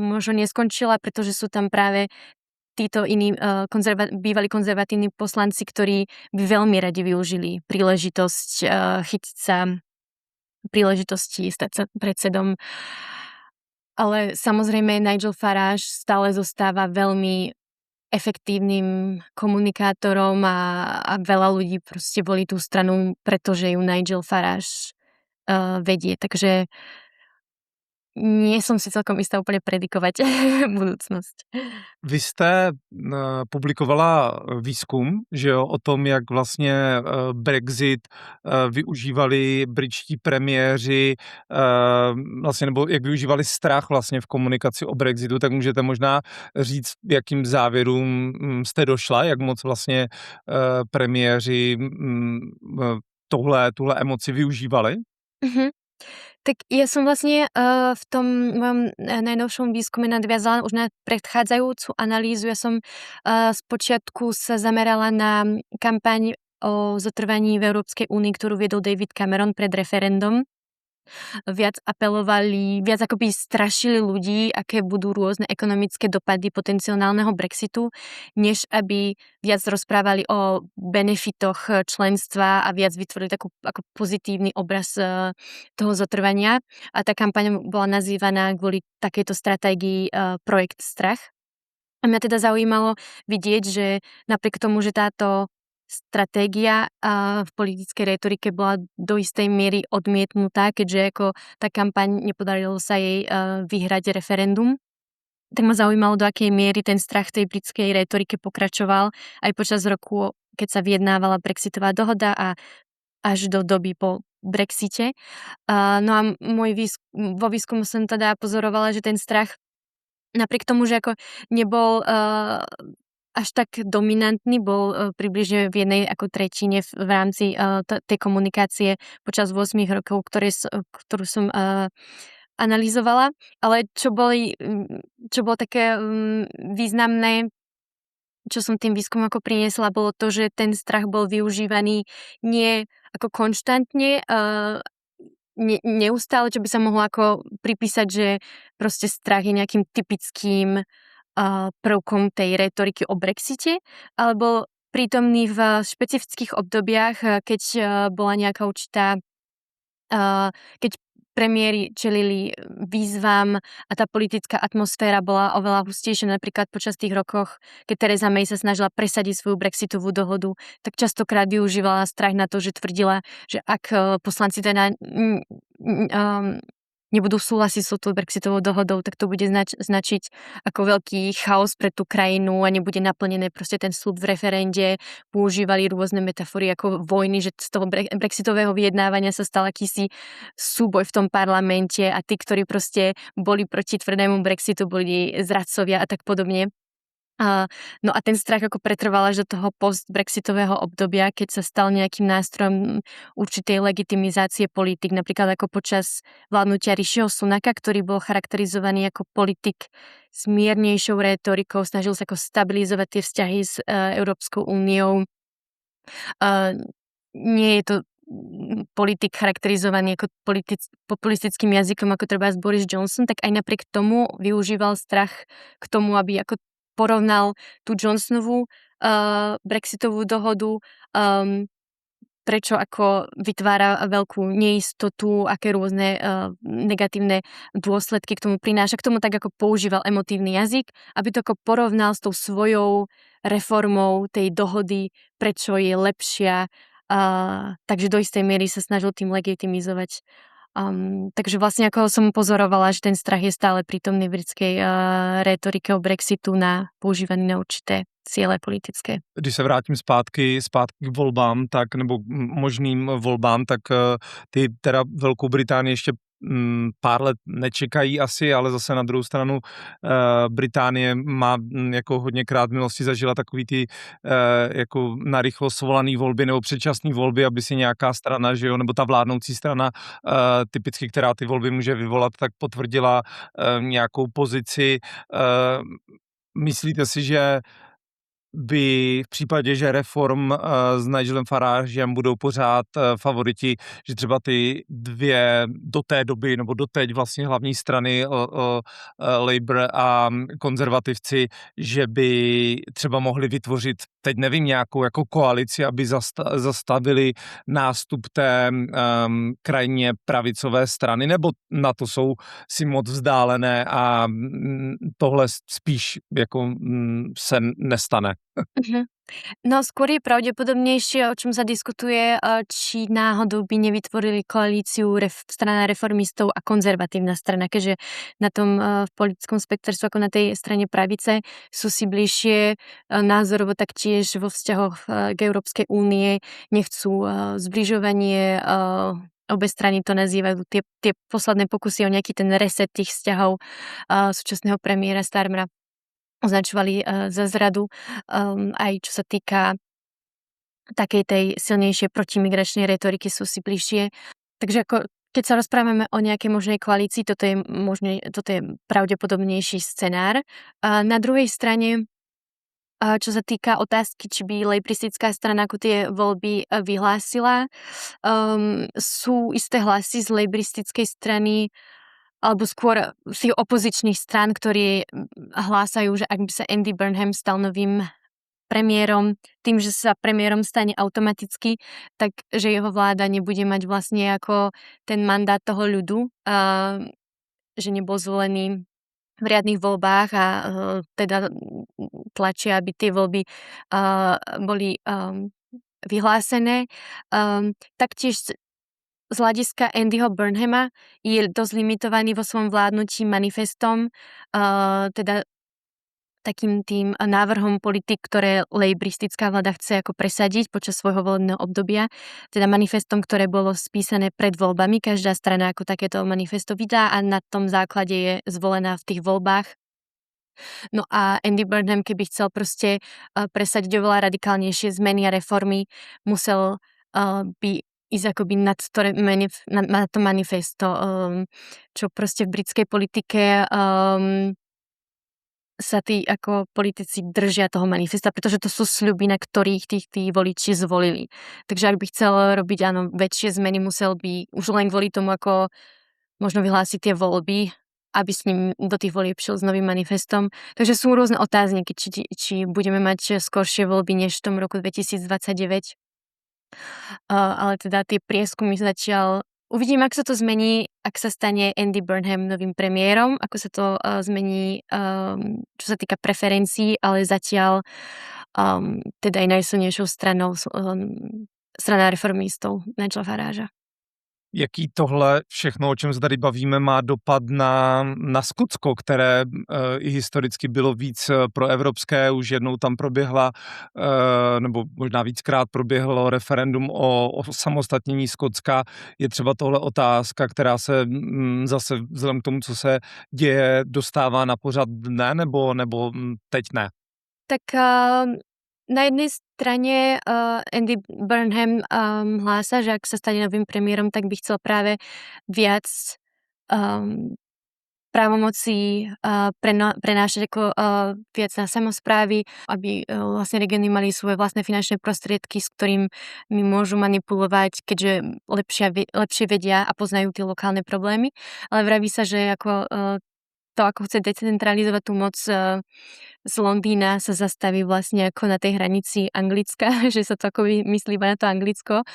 možno neskončila, pretože sú tam práve títo iní bývalí konzervatívni poslanci, ktorí by veľmi radi využili príležitosť chytiť sa príležitosti stať sa predsedom. Ale samozrejme Nigel Farage stále zostáva veľmi efektívnym komunikátorom a veľa ľudí proste volí tú stranu, pretože ju Nigel Farage vedie. Takže nie som si celkom istá úplne predikovať budúcnosť. Vy jste publikovala výzkum, že jo, o tom, jak vlastně Brexit využívali britští premiéři, vlastně, nebo jak využívali strach vlastně v komunikaci o Brexitu, tak můžete možná říct, jakým závěrům jste došla, jak moc vlastně premiéři tuhle emoci využívali? Mhm. Tak ja som vlastne v tom mojom najnovšom výskume nadviazala už na predchádzajúcu analýzu. Ja som spočiatku sa zamerala na kampaň o zotrvaní v Európskej únii, ktorú viedol David Cameron pred referendum. Viac akoby strašili ľudí, aké budú rôzne ekonomické dopady potenciálneho Brexitu, než aby viac rozprávali o benefitoch členstva a viac vytvorili takú ako pozitívny obraz toho zotrvania. A tá kampaň bola nazývaná kvôli takejto stratégii Projekt Strach. A mňa teda zaujímalo vidieť, že napriek tomu, že táto stratégia v politickej retorike bola do istej miery odmietnutá, keďže ako tá kampaň nepodarilo sa jej vyhrať referendum. Tak ma zaujímalo, do akej miery ten strach tej britskej retorike pokračoval aj počas roku, keď sa vyjednávala brexitová dohoda a až do doby po Brexite. No a vo výskumu som teda pozorovala, že ten strach napriek tomu, že ako nebol až tak dominantný, bol približne v jednej ako tretine v rámci tej komunikácie počas 8 rokov, ktorú som analyzovala. Ale čo bolo také významné, čo som tým výskumom ako priniesla, bolo to, že ten strach bol využívaný nie ako konštantne, neustále, čo by sa mohlo ako pripísať, že proste strach je nejakým typickým prvkom tej retoriky o Brexite, alebo prítomný v špecifických obdobiach, keď bola nejaká určitá, keď premiéri čelili výzvam a tá politická atmosféra bola oveľa hustejšia. Napríklad počas tých rokoch, keď Theresa May sa snažila presadiť svoju brexitovú dohodu, tak častokrát využívala strach na to, že tvrdila, že ak poslanci teda nebudú súhlasiť s tou brexitovou dohodou, tak to bude značiť ako veľký chaos pre tú krajinu a nebude naplnené proste ten sľub v referende. Používali rôzne metafory ako vojny, že z toho brexitového vyjednávania sa stal akýsi súboj v tom parlamente a tí, ktorí proste boli proti tvrdému brexitu, boli zradcovia a tak podobne. No a ten strach ako pretrval až do toho post-brexitového obdobia, keď sa stal nejakým nástrojom určitej legitimizácie politik, napríklad ako počas vládnutia Rishiho Sunaka, ktorý bol charakterizovaný ako politik s miernejšou rétorikou, snažil sa ako stabilizovať tie vzťahy s Európskou úniou. Nie je to politik charakterizovaný ako populistickým jazykom, ako treba Boris Johnson, tak aj napriek tomu využíval strach k tomu, aby ako porovnal tú Johnsonovú brexitovú dohodu, prečo ako vytvára veľkú neistotu, aké rôzne negatívne dôsledky k tomu prináša. K tomu tak ako používal emotívny jazyk, aby to ako porovnal s tou svojou reformou tej dohody, prečo je lepšia. Takže do istej miery sa snažil tým legitimizovať. Takže vlastne ako som pozorovala, že ten strach je stále prítomný v britskej rétorike o Brexitu používaný na určité ciele politické. Když se vrátím zpátky k volbám, tak nebo možným volbám, tak ty teda Velkou Británii ještě pár let nečekají asi, ale zase na druhou stranu Británie má jako hodněkrát v minulosti zažila takový ty jako narychlo svolaný volby nebo předčasné volby, aby si nějaká strana, že jo, nebo ta vládnoucí strana typicky, která ty volby může vyvolat, tak potvrdila nějakou pozici. Myslíte si, že by v případě, že reform s Nigelem Faragem budou pořád favoriti, že třeba ty dvě do té doby nebo doteď vlastně hlavní strany Labour a konzervativci, že by třeba mohli vytvořit, teď nevím, nějakou jako koalici, aby zastavili nástup té krajně pravicové strany, nebo na to jsou si moc vzdálené a tohle spíš jako se nestane? Mhm. No skôr je pravdepodobnejšie, o čom sa diskutuje, či náhodou by nevytvorili koalíciu strana reformistov a konzervatívna strana, keďže na tom v politickom spektre sú ako na tej strane pravice, sú si bližšie názorovo taktiež vo vzťahoch k Európskej únie, nechcú zbližovanie, obe strany to nazývajú tie posledné pokusy o nejaký ten reset tých vzťahov súčasného premiéra Starmera označovali za zradu, aj čo sa týka takej tej silnejšej protimigračnej retoriky sú si bližšie. Takže ako keď sa rozprávame o nejakej možnej koalícii, toto je pravdepodobnejší scenár. Na druhej strane, čo sa týka otázky, či by lejbristická strana ako tie voľby vyhlásila, sú isté hlasy z lejbristickej strany alebo skôr z tých opozičných strán, ktorí hlásajú, že ak by sa Andy Burnham stal novým premiérom, tým, že sa premiérom stane automaticky, tak že jeho vláda nebude mať vlastne ako ten mandát toho ľudu, že nebol zvolený v riadnych voľbách a teda tlačia, aby tie voľby boli vyhlásené. Taktiež z hľadiska Andyho Burnhama je dosť limitovaný vo svojom vládnutí manifestom, teda takým tým návrhom politik, ktoré lejbristická vláda chce ako presadiť počas svojho volebného obdobia, teda manifestom, ktoré bolo spísané pred voľbami. Každá strana ako takéto manifesto vydá a na tom základe je zvolená v tých voľbách. No a Andy Burnham, keby chcel proste presadiť oveľa radikálnejšie zmeny a reformy, musel by ísť akoby na to manifesto, čo proste v britskej politike sa tí ako politici držia toho manifesta, pretože to sú sľuby, na ktorých tí voliči zvolili. Takže ak by chcel robiť väčšie zmeny, musel by už len kvôli tomu, ako možno vyhlásiť tie voľby, aby s ním do tých volieb šiel s novým manifestom. Takže sú rôzne otázniky, či budeme mať skoršie voľby než v tom roku 2029. Ale teda tie prieskumy zatiaľ uvidím, ako sa to zmení, ak sa stane Andy Burnham novým premiérom, ako sa to zmení, čo sa týka preferencií, ale zatiaľ teda aj najsilnejšou stranou strana reformistov Nigela Faragea. Jaký tohle všechno, o čem se tady bavíme, má dopad na Skotsko, které i historicky bylo víc proevropské, už jednou tam proběhla, nebo možná víckrát proběhlo referendum o samostatnění Skotska. Je třeba tohle otázka, která se zase vzhledem k tomu, co se děje, dostává na pořad dne, nebo teď ne? Tak na jednej strane Andy Burnham hlása, že ak sa stane novým premiérom, tak by chcel práve viac právomocí prenášať ako viac na samosprávy, aby vlastne regióny mali svoje vlastné finančné prostriedky, s ktorými môžu manipulovať, keďže lepšie vedia a poznajú tie lokálne problémy. Ale vraví sa, že ako ako chce decentralizovať tú moc z Londýna, sa zastaví vlastne ako na tej hranici Anglicka, že sa to ako myslí iba na to Anglicko.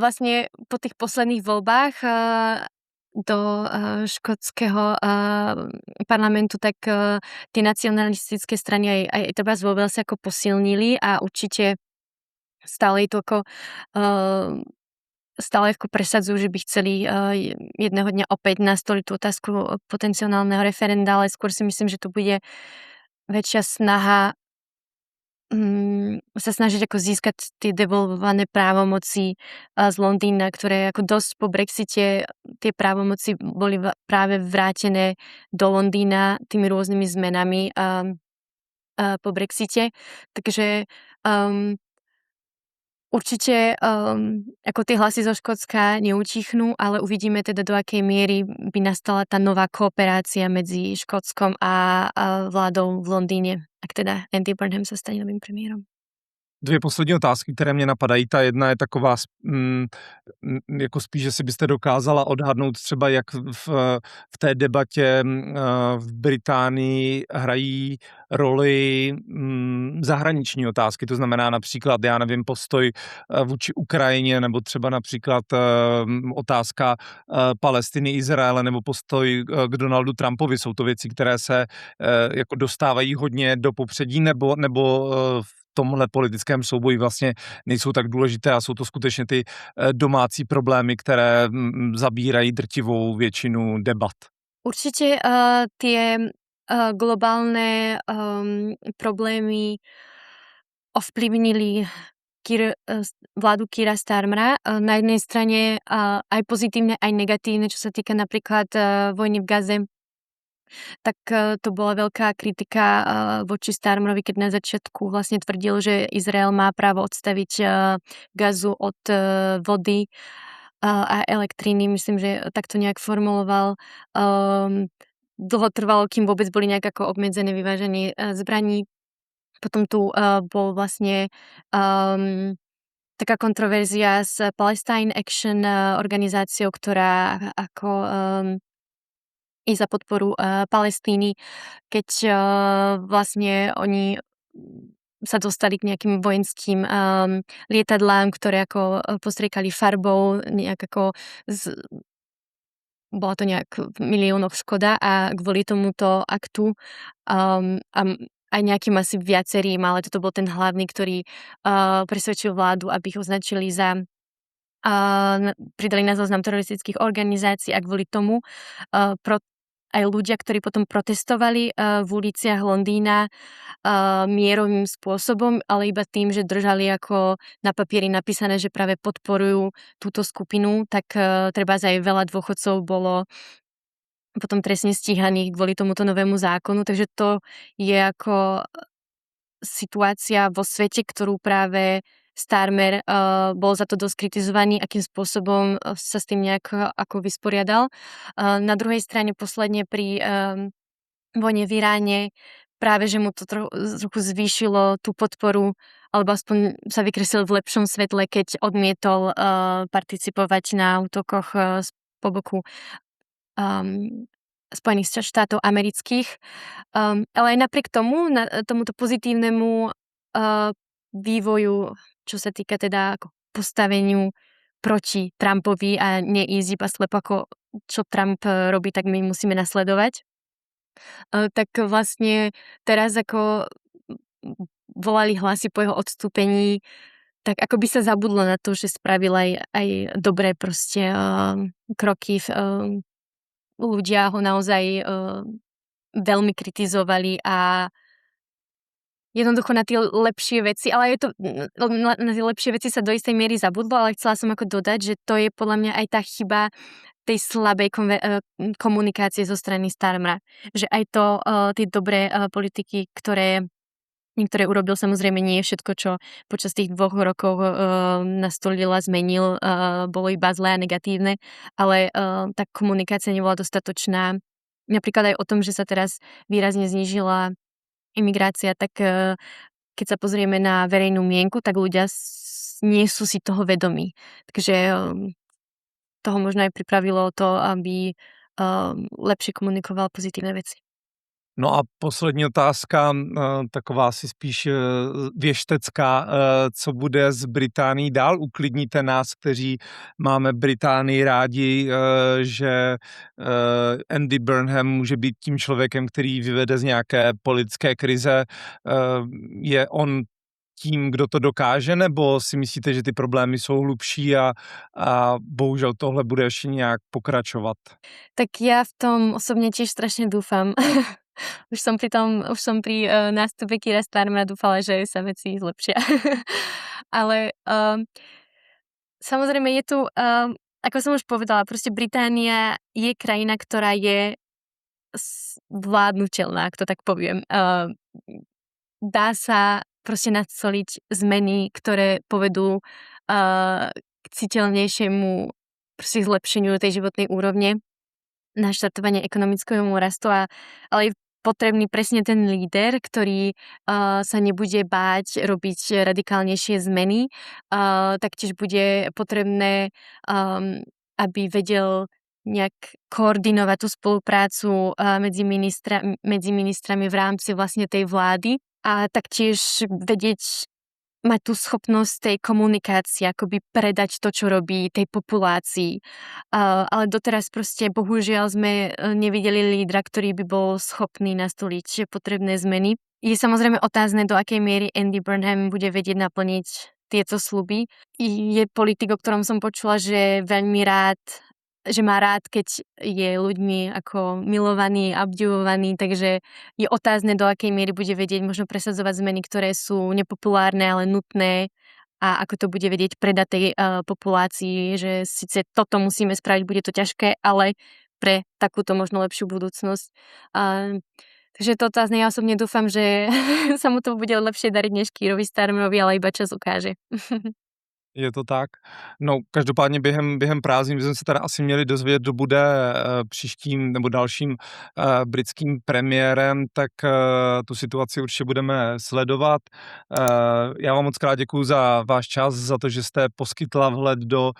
Vlastne po tých posledných voľbách do škótskeho parlamentu, tak tie nacionalistické strany aj treba vo Walese ako posilnili a určite stále je to ako stále ako presadzujú, že by chceli jedného dňa opäť nastoliť tú otázku potenciálneho referenda, ale skôr si myslím, že to bude väčšia snaha sa snažiť ako získať tie devolvované právomoci z Londýna, ktoré ako dosť po Brexite tie právomoci boli práve vrátené do Londýna tými rôznymi zmenami po Brexite. Takže určite ako tie hlasy zo Škótska neutichnú, ale uvidíme teda, do akej miery by nastala tá nová kooperácia medzi Škótskom a vládou v Londýne, ak teda Andy Burnham sa stane novým premiérom. Dvě poslední otázky, které mě napadají. Ta jedna je taková, jako spíš, že si byste dokázala odhadnout třeba, jak v té debatě v Británii hrají roli zahraniční otázky. To znamená například, já nevím, postoj vůči Ukrajině, nebo třeba například otázka Palestiny, Izraele, nebo postoj k Donaldu Trumpovi. Jsou to věci, které se jako dostávají hodně do popředí, nebo v tomhle politickém souboji vlastně nejsou tak důležité a jsou to skutečně ty domácí problémy, které zabírají drtivou většinu debat. Určite tie globálne problémy ovplyvnili vládu Keira Starmera. Na jednej strane aj pozitívne, aj negatívne, čo sa týka napríklad vojny v Gaze. Tak to bola veľká kritika voči Starmerovi, keď na začiatku vlastne tvrdil, že Izrael má právo odstaviť Gazu od vody a elektriny. Myslím, že takto nejak formuloval. Dlho trvalo, kým vôbec boli nejak ako obmedzené vyvážanie zbraní. Potom tu bol vlastne taká kontroverzia s Palestine Action organizáciou, ktorá ako i za podporu Palestíny, keď vlastne oni sa dostali k nejakým vojenským lietadlám, ktoré ako postriekali farbou, nejak ako bola to nejak v miliónoch škoda a kvôli tomuto aktu aj nejakým asi viacerým, ale toto bol ten hlavný, ktorý presvedčil vládu, aby ich označili za pridali na zoznam teroristických organizácií a kvôli tomu aj ľudia, ktorí potom protestovali v uliciach Londýna mierovým spôsobom, ale iba tým, že držali ako na papieri napísané, že práve podporujú túto skupinu, tak treba aj veľa dôchodcov bolo potom trestne stíhaných kvôli tomuto novému zákonu. Takže to je ako situácia vo svete, ktorú práve Starmer bol za to dosť kritizovaný, akým spôsobom sa s tým nejak ako vysporiadal. Na druhej strane posledne pri vojne v Iráne práve, že mu to trochu zvýšilo tú podporu, alebo aspoň sa vykreslil v lepšom svetle, keď odmietol participovať na útokoch po boku Spojených štátov amerických. Ale aj napriek tomu, tomuto pozitívnemu vývoju, čo sa týka teda ako postaveniu proti Trumpovi a neísť iba slepo, ako čo Trump robí, tak my musíme nasledovať. Tak vlastne teraz ako volali hlasy po jeho odstúpení, tak ako by sa zabudlo na to, že spravil aj dobré proste kroky. Ľudia ho naozaj veľmi kritizovali a jednoducho na tie lepšie veci, ale je to, na tie lepšie veci sa do istej miery zabudlo, ale chcela som ako dodať, že to je podľa mňa aj tá chyba tej slabej komunikácie zo strany Starmera. Že aj to, tie dobré politiky, ktoré niektoré urobil, samozrejme nie je všetko, čo počas tých 2 rokov nastolil a zmenil, bolo iba zlé a negatívne, ale tá komunikácia nebola dostatočná. Napríklad aj o tom, že sa teraz výrazne znížila imigrácia, tak keď sa pozrieme na verejnú mienku, tak ľudia nie sú si toho vedomí. Takže toho možno aj pripravilo to, aby lepšie komunikoval pozitívne veci. No a poslední otázka, taková asi spíš věštecká. Co bude s Británií dál? Uklidníte nás, kteří máme Británii rádi, že Andy Burnham může být tím člověkem, který vyvede z nějaké politické krize. Je on tím, kdo to dokáže, nebo si myslíte, že ty problémy jsou hlubší a bohužel tohle bude ještě nějak pokračovat? Tak ja v tom osobne tiež strašne dúfam, Už som pri nástupe Keira Starmera dúfala, že sa veci zlepšia. Ale samozrejme je tu, ako som už povedala, proste Británia je krajina, ktorá je vládnutelná, ak to tak poviem. Dá sa proste nastoliť zmeny, ktoré povedú k citeľnejšiemu proste zlepšeniu tej životnej úrovne, naštartovanie ekonomického rastu, ale je potrebný presne ten líder, ktorý sa nebude báť robiť radikálnejšie zmeny. Taktiež bude potrebné, aby vedel nejak koordinovať tú spoluprácu medzi ministrami v rámci vlastne tej vlády a taktiež vedieť mať tú schopnosť tej komunikácie, akoby predať to, čo robí tej populácii. Ale doteraz proste bohužiaľ sme nevideli lídra, ktorý by bol schopný nastoliť potrebné zmeny. Je samozrejme otázne, do akej miery Andy Burnham bude vedieť naplniť tieto sľuby. Je politik, o ktorom som počula, že má rád, keď je ľuďmi ako milovaný, obdivovaný, takže je otázne, do akej miery bude vedieť možno presadzovať zmeny, ktoré sú nepopulárne, ale nutné a ako to bude vedieť predať tej populácii, že síce toto musíme spraviť, bude to ťažké, ale pre takúto možno lepšiu budúcnosť. Takže je to otázne, ja osobne dúfam, že sa mu to bude lepšie dariť než Keirovi Starmerovi, ale iba čas ukáže. Je to tak. No, každopádně během prázdnin bychom se teda asi měli dozvědět, kdo bude příštím nebo dalším britským premiérem, tak tu situaci určitě budeme sledovat. Já vám moc krát děkuju za váš čas, za to, že jste poskytla vhled do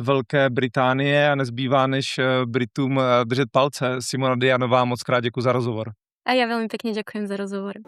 Velké Británie a nezbývá než Britům držet palce. Simona Dianová, moc krát děkuju za rozhovor. A ja veľmi pekne ďakujem za rozhovor.